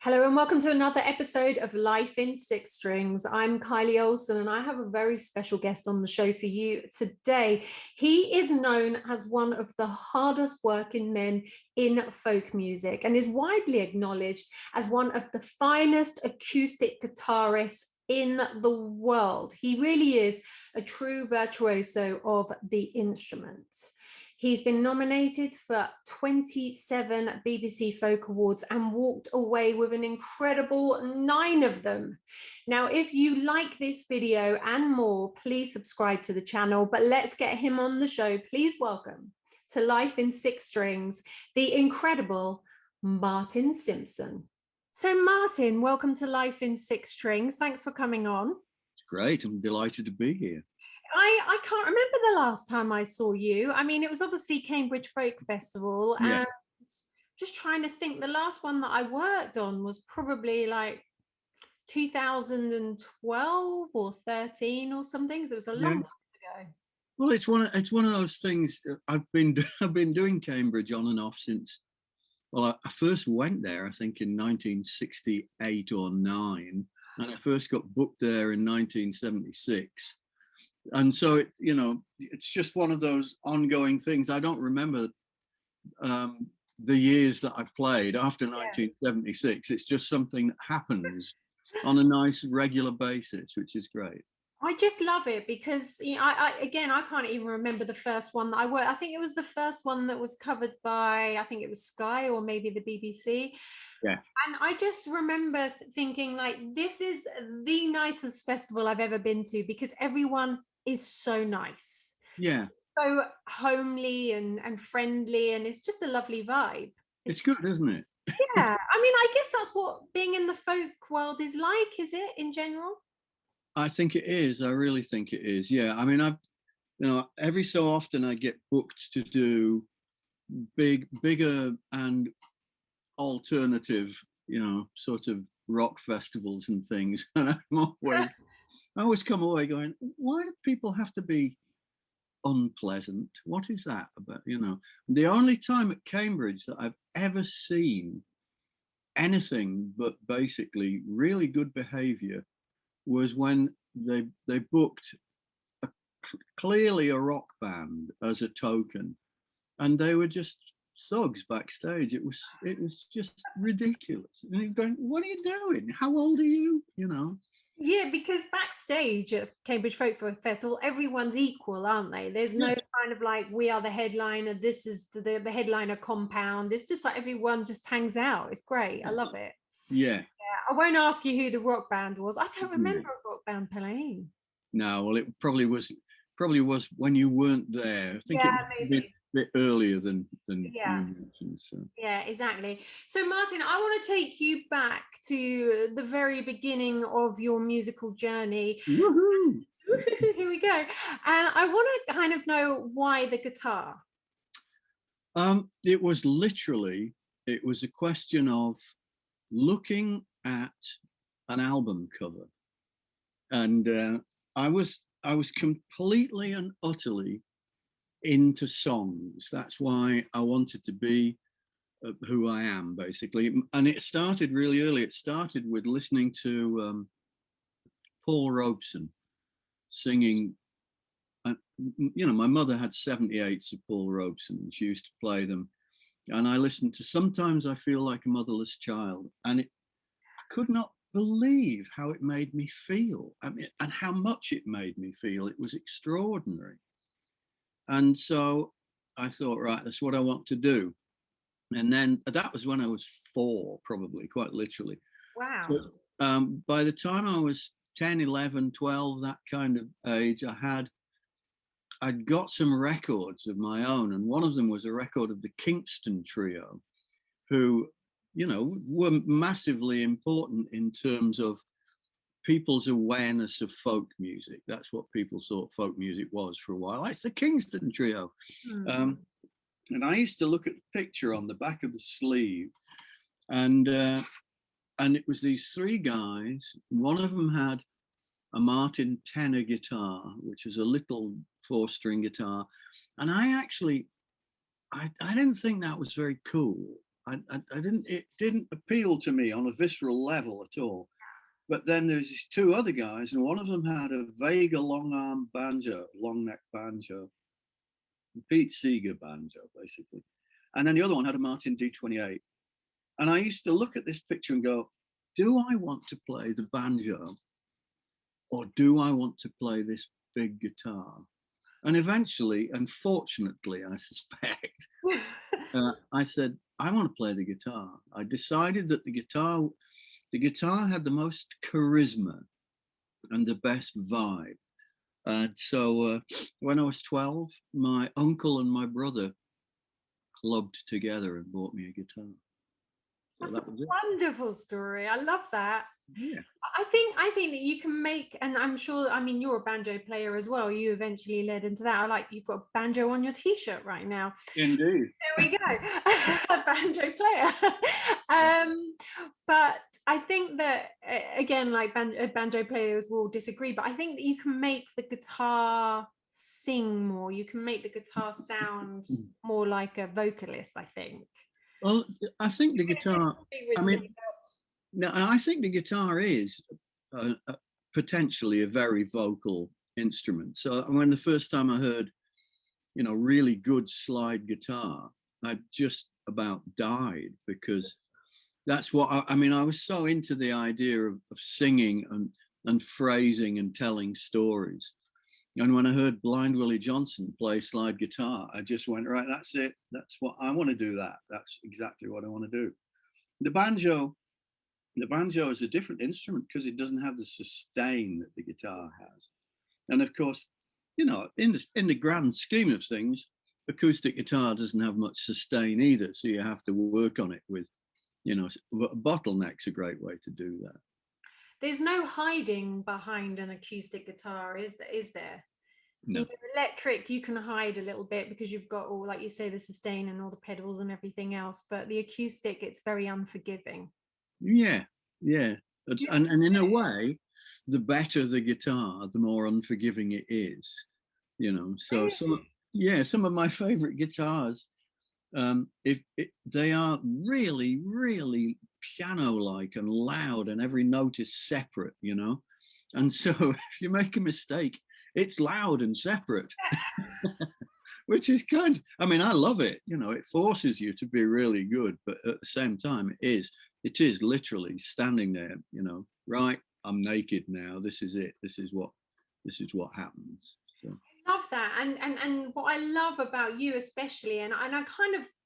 Hello and welcome to another episode of Life in Six Strings. I'm Kylie Olsson and I have a very special guest on the show for you today. He is known as one of the hardest working men in folk music and is widely acknowledged as one of the finest acoustic guitarists in the world. He really is a true virtuoso of the instrument. He's been nominated for 27 BBC Folk Awards and walked away with an incredible 9 of them. Now, if you like this video and more, please subscribe to the channel, but let's get him on the show. Please welcome to Life in Six Strings, the incredible Martin Simpson. So Martin, welcome to Life in Six Strings. Thanks for coming on. It's great. I'm delighted to be here. I can't remember the last time I saw you. I mean, it was obviously Cambridge Folk Festival. Yeah. And just trying to think, the last one that I worked on was probably like 2012 or 13 or something. So it was a long time ago. Well, it's one of those things. I've been doing Cambridge on and off since. Well, I first went there, I think, in 1968 or 9, and I first got booked there in 1976. And so it's just one of those ongoing things. I don't remember the years that I played after 1976. It's just something that happens on a nice regular basis, which is great. I just love it because I can't even remember the first one that I worked. I think it was the first one that was covered by, I think it was Sky or maybe the BBC. Yeah. And I just remember thinking, like, this is the nicest festival I've ever been to because everyone is so nice. Yeah. So homely and friendly, and it's just a lovely vibe. It's good, isn't it? Yeah. I mean, I guess that's what being in the folk world is like, is it, in general? I think it is. I really think it is. Yeah. I mean, every so often I get booked to do bigger and alternative, sort of rock festivals and things. And I always come away going, why do people have to be unpleasant? What is that about? The only time at Cambridge that I've ever seen anything but basically really good behavior was when they booked clearly a rock band as a token, and they were just thugs backstage. It was just ridiculous. And you're going, what are you doing? How old are you? Yeah, because backstage at Cambridge Folk Festival, everyone's equal, aren't they? There's no kind of like, we are the headliner, this is the headliner compound. It's just like everyone just hangs out. It's great. I love it. Yeah. I won't ask you who the rock band was. I don't remember a rock band playing. No, well, it probably was when you weren't there. I think it was a bit earlier than you mentioned. So. Yeah, exactly. So Martin, I want to take you back to the very beginning of your musical journey. Woohoo! Here we go. And I want to kind of know why the guitar. It was a question of looking at an album cover, and I was completely and utterly into songs. That's why I wanted to be who I am, basically. And it started really early. It started with listening to Paul Robeson singing. My mother had 78s of Paul Robeson, and she used to play them. And I listened to Sometimes I Feel Like a Motherless Child. And I could not believe how it made me feel. I mean, and how much it made me feel. It was extraordinary. And so I thought, right, that's what I want to do. And then that was when I was 4, probably, quite literally. Wow. So, by the time I was 10, 11, 12, that kind of age, I'd got some records of my own. And one of them was a record of the Kingston Trio, who, were massively important in terms of people's awareness of folk music. That's what people thought folk music was for a while. It's the Kingston Trio. And I used to look at the picture on the back of the sleeve, and it was these 3 guys. One of them had a Martin tenor guitar, which is a little 4-string guitar. And I didn't think that was very cool. it didn't appeal to me on a visceral level at all. But then there's these two other guys, and one of them had a Vega long arm banjo, long neck banjo, Pete Seeger banjo, basically. And then the other one had a Martin D28. And I used to look at this picture and go, do I want to play the banjo, or do I want to play this big guitar? And eventually, and fortunately, I suspect, I said, I want to play the guitar. I decided that the guitar had the most charisma and the best vibe. And so when I was 12, my uncle and my brother clubbed together and bought me a guitar. So That's a wonderful story. I love that. Yeah. I think that you can make, and I'm sure, I mean, you're a banjo player as well. You eventually led into that. I like, you've got a banjo on your t-shirt right now. Indeed. There we go. A banjo player. But I think that, again, like banjo players will disagree, but I think that you can make the guitar sing more. You can make the guitar sound more like a vocalist, I think. Well, I think the guitar, I mean, no, and I think the guitar is potentially a very vocal instrument. So when the first time I heard, really good slide guitar, I just about died, because that's what I mean. I was so into the idea of singing and phrasing and telling stories. And when I heard Blind Willie Johnson play slide guitar, I just went, right, that's it. That's what I want to do. That's exactly what I want to do. The banjo is a different instrument because it doesn't have the sustain that the guitar has. And of course, in the grand scheme of things, acoustic guitar doesn't have much sustain either. So you have to work on it with, bottleneck's a great way to do that. There's no hiding behind an acoustic guitar, is there? No. Electric, you can hide a little bit because you've got all, like you say, the sustain and all the pedals and everything else. But the acoustic, it's very unforgiving. Yeah. And in a way, the better the guitar, the more unforgiving it is. So some of my favorite guitars, they are really, really piano-like and loud, and every note is separate, and so if you make a mistake, it's loud and separate. Which is I mean, I love it. It forces you to be really good, but at the same time, it is literally standing there, right, I'm naked now, this is it, this is what happens. So love that. And what I love about you especially, and I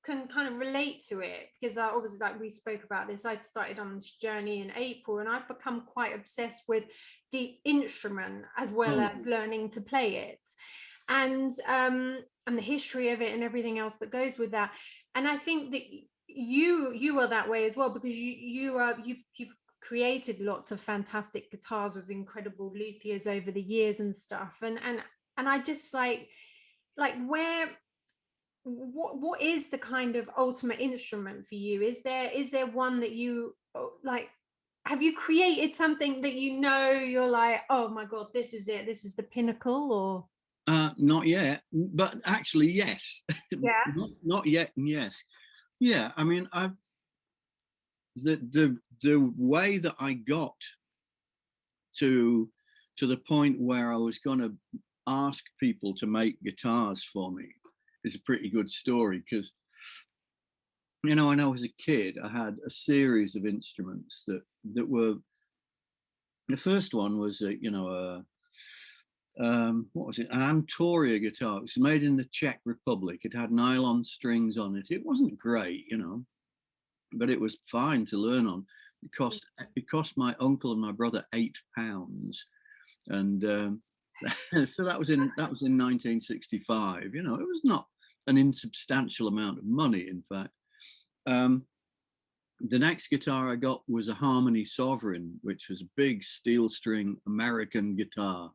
can relate to it, because obviously, like we spoke about this, I started on this journey in April, and I've become quite obsessed with the instrument as well as learning to play it, and the history of it and everything else that goes with that. And I think that you are that way as well, because you've created lots of fantastic guitars with incredible luthiers over the years and stuff, and I just like what is the kind of ultimate instrument for you? Is there one that you like? Have you created something that you're like, oh my god, this is it, this is the pinnacle? Or not yet, but actually yes. Yeah. not yet, and yes. Yeah, I mean, the way that I got to the point where I was going to ask people to make guitars for me is a pretty good story, because when I was a kid, I had a series of instruments that were, the first one was what was it? An Antoria guitar. It was made in the Czech Republic. It had nylon strings on it. It wasn't great, but it was fine to learn on. It cost my uncle and my brother £8, and so that was in 1965. It was not an insubstantial amount of money, in fact. The next guitar I got was a Harmony Sovereign, which was a big steel string American guitar.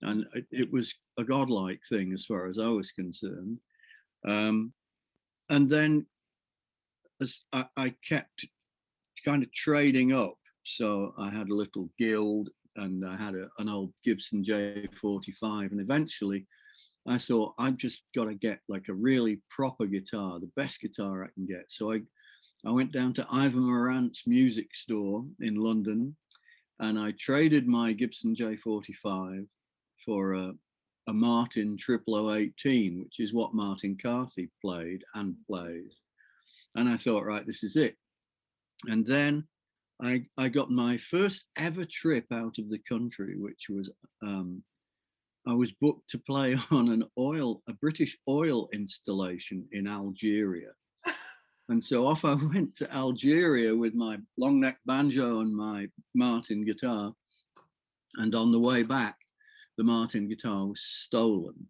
And it was a godlike thing as far as I was concerned. And then as I kept kind of trading up. So I had a little Guild, and I had an old Gibson J45. And eventually I thought, I've just got to get like a really proper guitar, the best guitar I can get. So I went down to Ivor Morant's music store in London, and I traded my Gibson J45 for a Martin 0018, which is what Martin Carthy played and plays. And I thought, right, this is it. And then I got my first ever trip out of the country, which was I was booked to play on a British oil installation in Algeria. And so off I went to Algeria with my long neck banjo and my Martin guitar. And on the way back, the Martin guitar was stolen.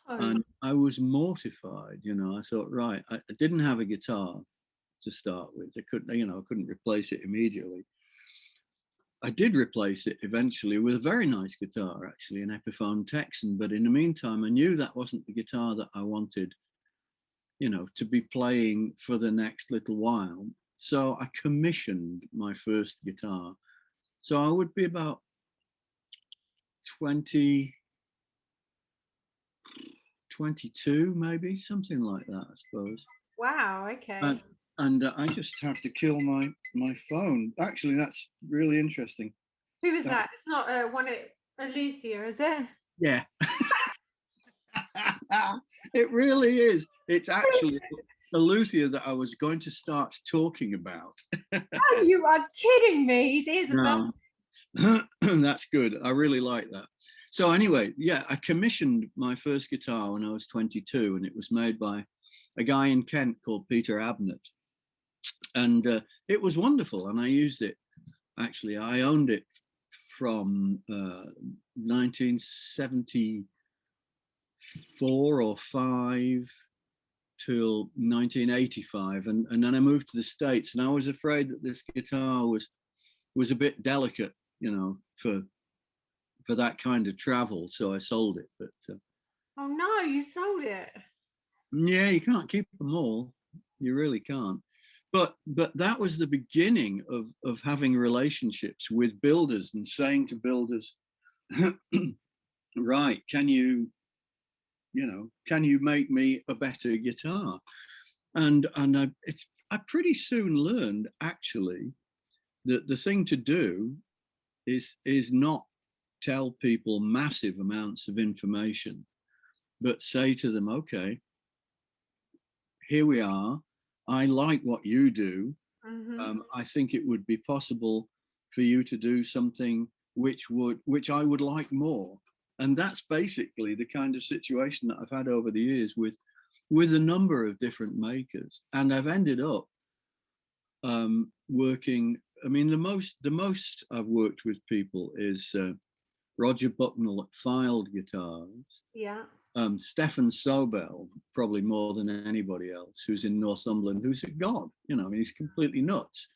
Oh. And I was mortified, you know. I thought, right, I didn't have a guitar to start with. I couldn't replace it immediately. I did replace it eventually with a very nice guitar, actually, an Epiphone Texan. But in the meantime, I knew that wasn't the guitar that I wanted, you know, to be playing for the next little while. So I commissioned my first guitar. So I would be about 22, maybe, something like that, I suppose. Wow, okay. And I just have to kill my phone. Actually, that's really interesting. Who is that? It's not a Luthier, is it? Yeah. It really is. It's actually a Luthier that I was going to start talking about. Oh, you are kidding me. His ears are No. That's good. I really like that. So anyway, yeah, I commissioned my first guitar when I was 22, and it was made by a guy in Kent called Peter Abnett. And it was wonderful, and I used it. Actually, I owned it from 1974 or 5 till 1985, and then I moved to the States, and I was afraid that this guitar was a bit delicate, you know, for that kind of travel, so I sold it. But oh no, you sold it. yeah, you can't keep them all. You really can't. But that was the beginning of having relationships with builders and saying to builders, right, can you make me a better guitar? And I pretty soon learned, actually, that the thing to do is not tell people massive amounts of information, but say to them, okay, here we are. I like what you do. Mm-hmm. I think it would be possible for you to do something which I would like more. And that's basically the kind of situation that I've had over the years with a number of different makers. And I've ended up working. I mean, the most I've worked with people is Roger Bucknell at Filed Guitars. Yeah. Stefan Sobel, probably more than anybody else, who's in Northumberland, who's a god. You know, I mean, he's completely nuts.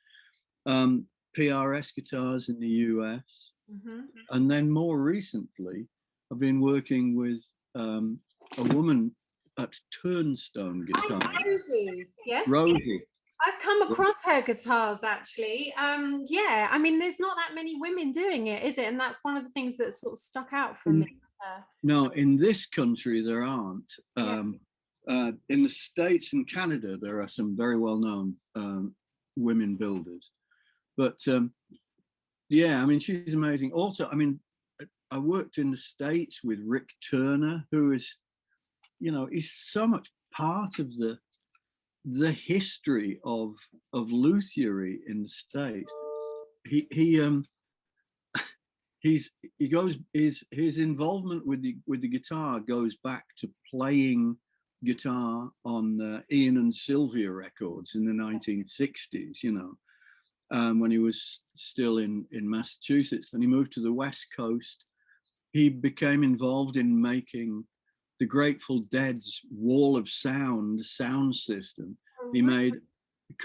PRS Guitars in the US. Mm-hmm. And then more recently, I've been working with a woman at Turnstone Guitar. Rosie, yes. Rosie. I've come across her guitars, actually. Yeah, I mean, there's not that many women doing it, is it? And that's one of the things that sort of stuck out for me. No, in this country there aren't. Yeah. In the States and Canada, there are some very well-known women builders. But yeah, I mean, she's amazing. Also, I mean, I worked in the States with Rick Turner, who is, you know, he's so much part of the history of luthiery in the States. His involvement with the guitar goes back to playing guitar on Ian and Sylvia records in the 1960s, you know, when he was still in Massachusetts. Then he moved to the West Coast. He became involved in making the Grateful Dead's Wall of Sound system. He made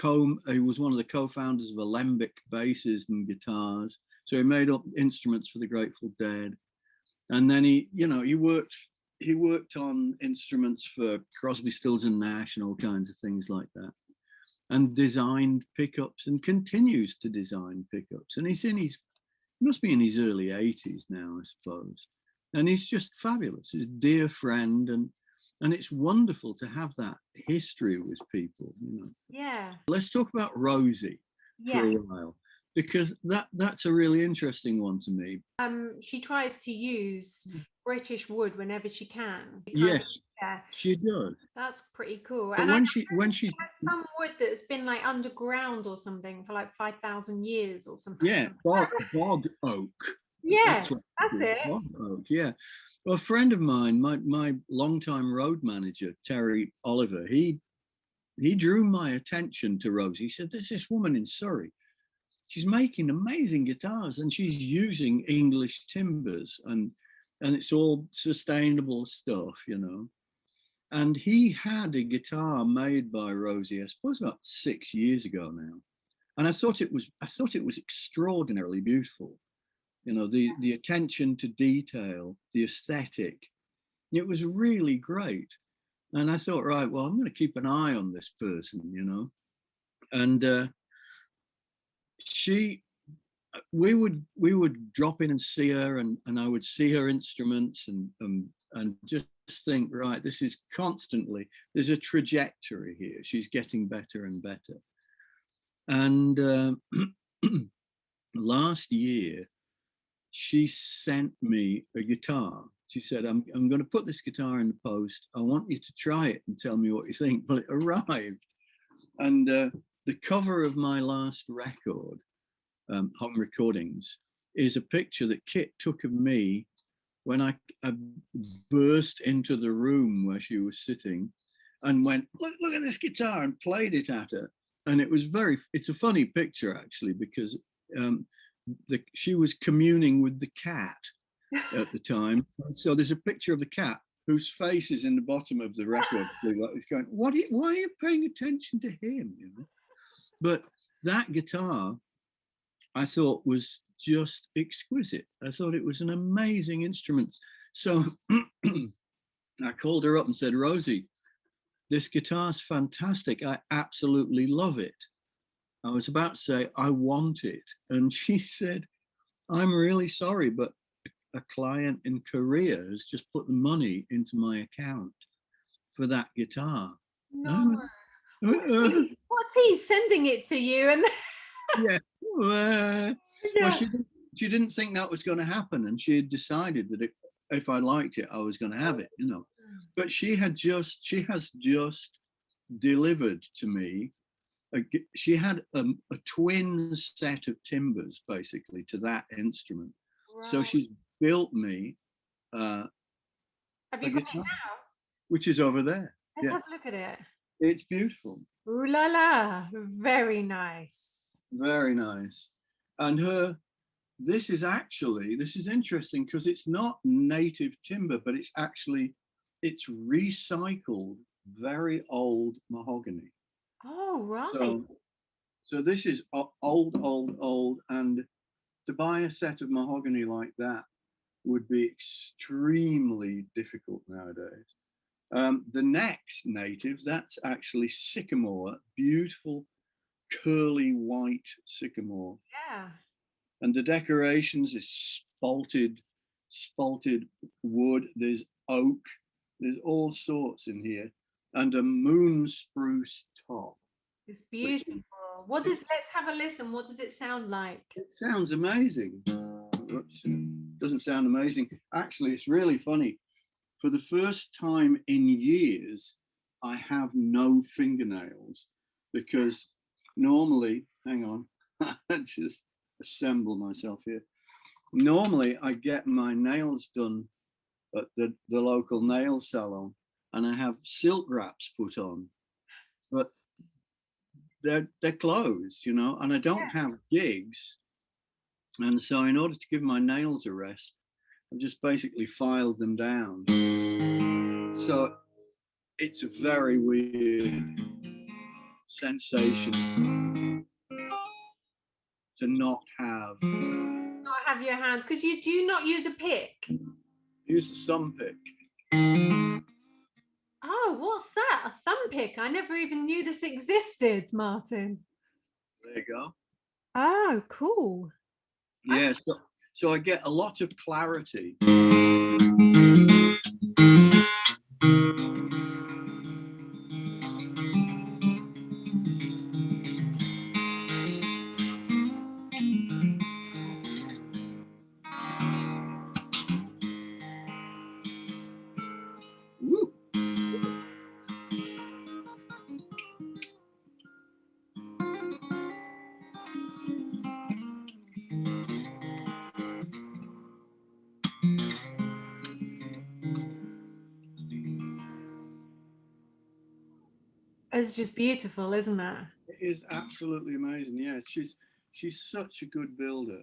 he was one of the co-founders of Alembic basses and guitars. So he made up instruments for the Grateful Dead. And then he worked on instruments for Crosby, Stills and Nash and all kinds of things like that. And designed pickups and continues to design pickups. And he must be in his early 80s now, I suppose. And he's just fabulous. He's a dear friend. And it's wonderful to have that history with people, you know. Yeah. Let's talk about Rosie for a while, because that's a really interesting one to me. She tries to use British wood whenever she can. Yes, Yeah, she does. that's pretty cool. But And I when she has some wood that's been like underground or something for like 5,000 years or something. yeah, bog oak. Yeah, That's it. bog oak. Yeah. Well, a friend of mine, my longtime road manager, Terry Oliver, he drew my attention to Rosie. He said, "There's this woman in Surrey. She's making amazing guitars, and she's using English timbers, and it's all sustainable stuff, you know." And he had a guitar made by Rosie, I suppose about 6 years ago now, and I thought it was extraordinarily beautiful. You know, the attention to detail, the aesthetic. It was really great. And I thought, right, well, I'm going to keep an eye on this person, you know. And we would drop in and see her, and I would see her instruments, and just think, right, this is constantly, there's a trajectory here. She's getting better and better. And last year, she sent me a guitar. She said, I'm going to put this guitar in the post. I want you to try it and tell me what you think. Well, it arrived. And the cover of my last record, Home Recordings, is a picture that Kit took of me when I burst into the room where she was sitting and went, look at this guitar, and played it at her. And it's a funny picture, actually, because she was communing with the cat at the time. So there's a picture of the cat whose face is in the bottom of the record. He's going, why are you paying attention to him? You know? But that guitar, I thought, was just exquisite. I thought it was an amazing instrument. So I called her up and said, Rosie, this guitar's fantastic. I absolutely love it. I was about to say, I want it. And she said, I'm really sorry, but a client in Korea has just put the money into my account for that guitar. No. What's he sending it to you? And yeah. Well, she didn't think that was going to happen, and she had decided that if I liked it, I was going to have it, you know. But she has just delivered to me. She had a twin set of timbers, basically, to that instrument. Right. So she's built me have you got it now? Which is over there. Let's have a look at it. It's beautiful. Ooh la la, very nice. Very nice. And this is interesting because it's not native timber, but it's recycled very old mahogany. Oh, right. So this is old, and to buy a set of mahogany like that would be extremely difficult nowadays. The next native, that's actually sycamore, beautiful curly white sycamore. Yeah. And the decorations is spalted wood. There's oak. There's all sorts in here, and a moon spruce top. It's beautiful. Let's have a listen. What does it sound like? It sounds amazing. Oops, doesn't sound amazing. Actually, it's really funny. For the first time in years, I have no fingernails, because normally, hang on, I just assemble myself here. Normally, I get my nails done at the local nail salon, and I have silk wraps put on, but they're closed, you know, and I don't have gigs. And so in order to give my nails a rest, I've just basically filed them down. So it's a very weird sensation to not have your hands, because you do not use a pick. Use a thumb pick. Oh, what's that? A thumb pick? I never even knew this existed, Martin. There you go. Oh, cool. Yeah, so I get a lot of clarity. It's just beautiful, isn't it? It is absolutely amazing. Yeah, she's such a good builder,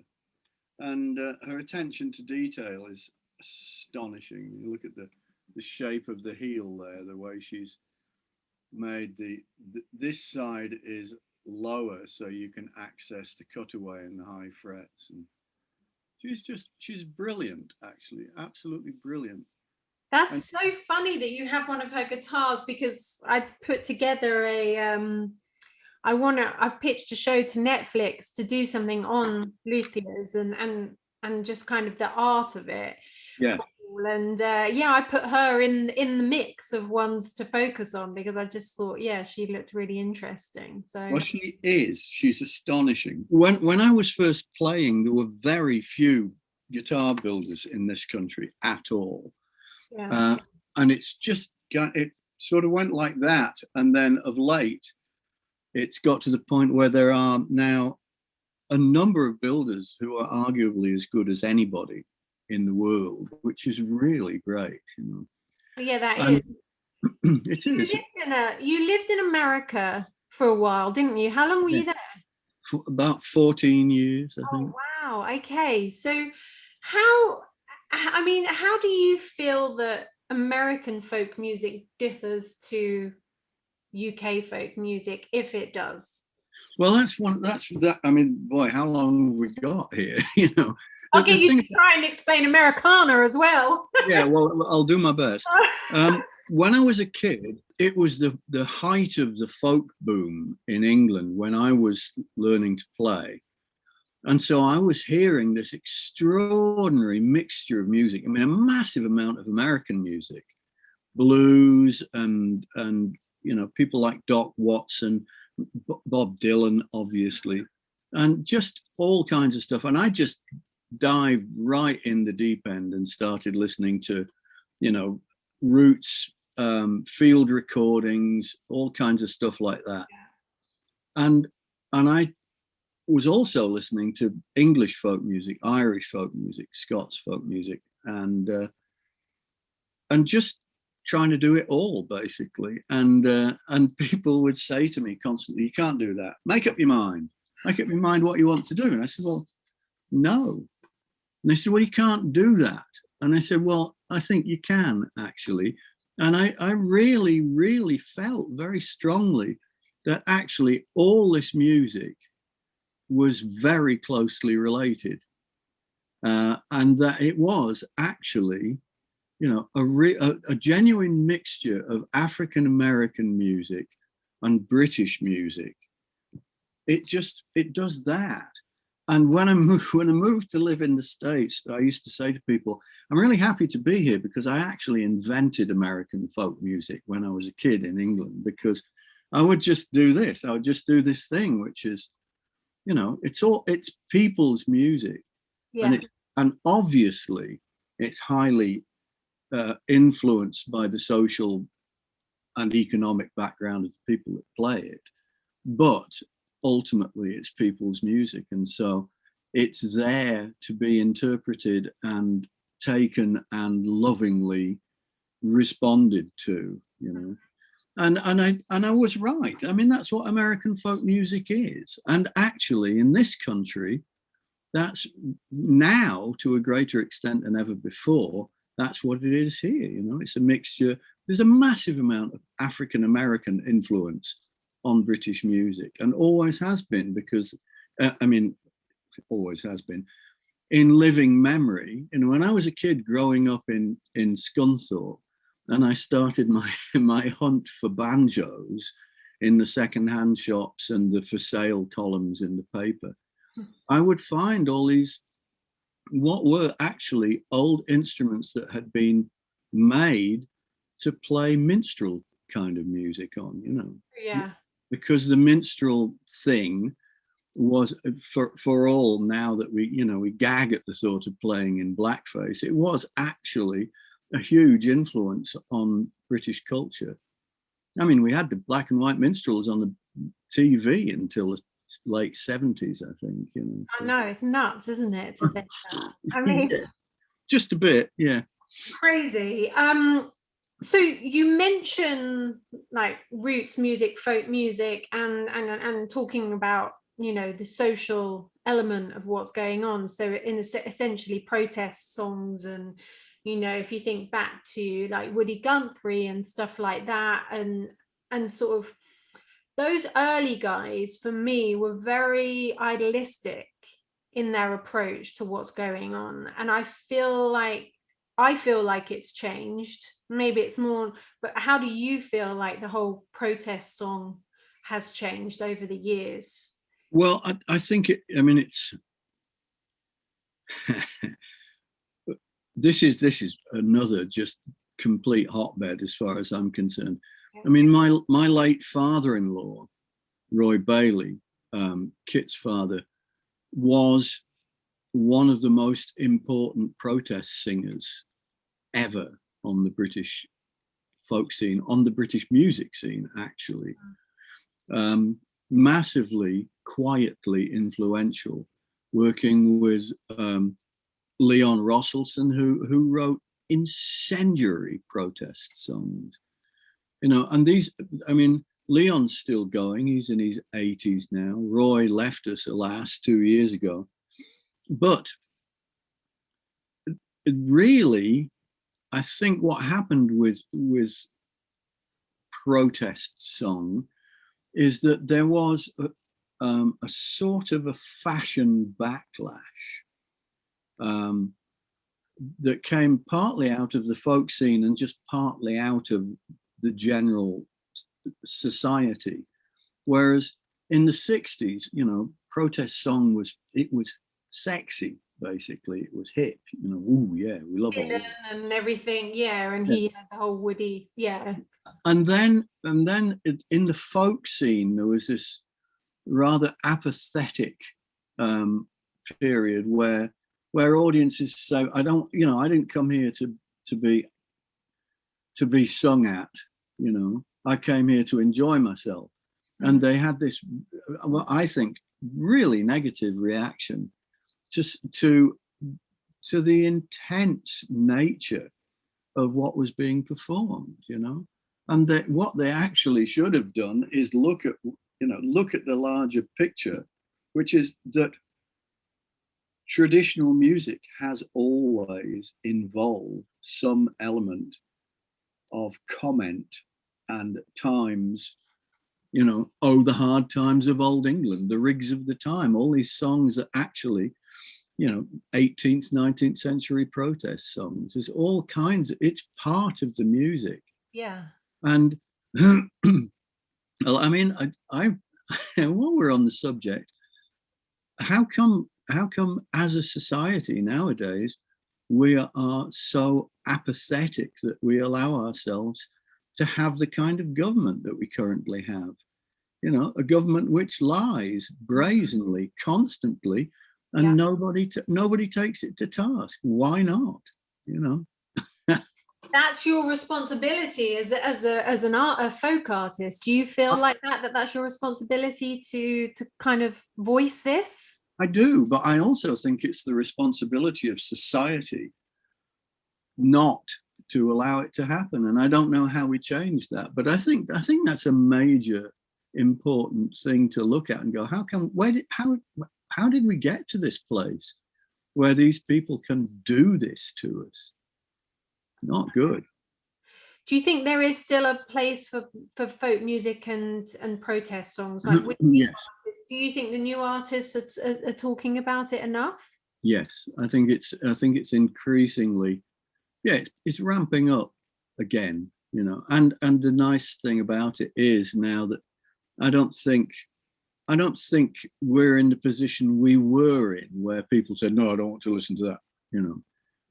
and her attention to detail is astonishing. You look at the shape of the heel there, the way she's made this side is lower so you can access the cutaway and the high frets, and she's brilliant, actually, absolutely brilliant. That's And so funny that you have one of her guitars, because I put together I've pitched a show to Netflix to do something on luthiers and just kind of the art of it. yeah, And yeah, I put her in the mix of ones to focus on, because I just thought, yeah, she looked really interesting. So well, she's astonishing. When I was first playing, there were very few guitar builders in this country at all. yeah. And it sort of went like that, and then of late it's got to the point where there are now a number of builders who are arguably as good as anybody in the world, which is really great, you know. Yeah, that And is. it is. You lived in America for a while, didn't you? How long were Yeah, you there? for about 14 years, I think. Oh, wow. Okay. So I mean, how do you feel that American folk music differs to UK folk music, if it does? Well, that's that. I mean, boy, how long have we got here? You know, I'll the get you thing. to try and explain Americana as well. Yeah, well, I'll do my best. When I was a kid, it was the height of the folk boom in England when I was learning to play. And so I was hearing this extraordinary mixture of music. I mean, a massive amount of American music, blues, and you know, people like Doc Watson, Bob Dylan, obviously, and just all kinds of stuff. And I just dived right in the deep end and started listening to, you know, roots, field recordings, all kinds of stuff like that. And I was also listening to English folk music, Irish folk music, Scots folk music, and just trying to do it all basically. And people would say to me constantly, "You can't do that. Make up your mind. Make up your mind what you want to do." And I said, "Well, no." And they said, "Well, you can't do that." And I said, "Well, I think you can actually." And I really, really felt very strongly that actually all this music was very closely related, and that it was actually, you know, a genuine mixture of African American music and British music. It does that. And when I moved to live in the States, I used to say to people, "I'm really happy to be here because I actually invented American folk music when I was a kid in England, because I would just do this. I would just do this thing, which is, you know, it's people's music, Yeah. and obviously it's highly influenced by the social and economic background of the people that play it, but ultimately it's people's music, and so it's there to be interpreted and taken and lovingly responded to, you know. And I was right. I mean, that's what American folk music is. And actually in this country, that's now to a greater extent than ever before, that's what it is here. You know, it's a mixture. There's a massive amount of African American influence on British music, and always has been, because I mean, always has been in living memory. You know, when I was a kid growing up in Scunthorpe, and I started my hunt for banjos in the second-hand shops and the for sale columns in the paper, I would find all these what were actually old instruments that had been made to play minstrel kind of music on, you know. Yeah. Because the minstrel thing was, for all now that we, you know, we gag at the thought of playing in blackface, it was actually a huge influence on British culture. I mean, we had the black and white minstrels on the TV until the late 70s, I think, you know. I know, it's nuts, isn't it, to think that? I mean, yeah, just a bit, yeah. crazy. So you mention like roots music, folk music, and talking about, you know, the social element of what's going on. So in essentially protest songs, and you know, if you think back to like Woody Guthrie and stuff like that, and sort of those early guys for me were very idealistic in their approach to what's going on, and I feel like it's changed. Maybe it's more, but how do you feel like the whole protest song has changed over the years? Well, I think I mean, it's this is another just complete hotbed as far as I'm concerned. I mean, my late father-in-law, Roy Bailey, Kit's father, was one of the most important protest singers ever on the British folk scene, on the British music scene, actually. Massively, quietly influential, working with Leon Rosselson, who wrote incendiary protest songs. You know, and these, I mean, Leon's still going. He's in his 80s now. Roy left us, alas, 2 years ago. But really, I think what happened with protest song is that there was a sort of a fashion backlash that came partly out of the folk scene and just partly out of the general society. Whereas in the 60s, you know, protest song was sexy, basically. It was hip, you know, ooh, yeah, we love all that. And everything, yeah, and he had the whole Woody, yeah. And then in the folk scene, there was this rather apathetic period where audiences say, I didn't come here to be sung at, you know, I came here to enjoy myself. And they had this, well, I think, really negative reaction to the intense nature of what was being performed, you know. And that what they actually should have done is look at the larger picture, which is that traditional music has always involved some element of comment and times, you know, oh, the hard times of old England, the rigs of the time, all these songs that actually, you know, 18th, 19th century protest songs. There's all kinds it's part of the music. Yeah. And I mean, I while we're on the subject, how come as a society nowadays we are so apathetic that we allow ourselves to have the kind of government that we currently have? You know, a government which lies brazenly, constantly, and nobody takes it to task. Why not? You know. That's your responsibility as a folk artist. Do you feel like that's your responsibility to kind of voice this? I do, but I also think it's the responsibility of society not to allow it to happen. And I don't know how we change that, but I think that's a major important thing to look at and go, how did we get to this place where these people can do this to us? Not good. Do you think there is still a place for folk music and protest songs? Like, yes. Do you think the new artists are talking about it enough? Yes, I think it's increasingly, yeah, it's ramping up again, you know. And the nice thing about it is now that I don't think we're in the position we were in where people said, no, I don't want to listen to that, you know.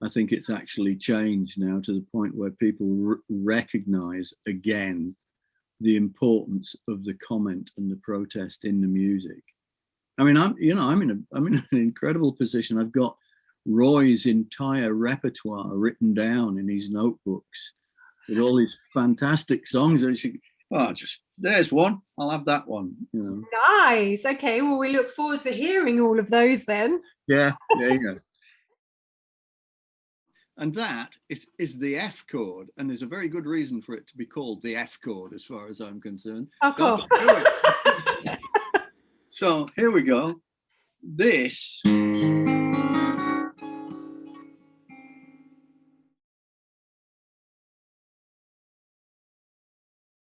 I think it's actually changed now to the point where people recognize again the importance of the comment and the protest in the music. I mean, I'm in an incredible position. I've got Roy's entire repertoire written down in his notebooks with all these fantastic songs. And there's one. I'll have that one. You know. Nice. Okay. Well, we look forward to hearing all of those then. Yeah. There you go. And that is the F chord. And there's a very good reason for it to be called the F chord, as far as I'm concerned. Oh, cool. So here we go. This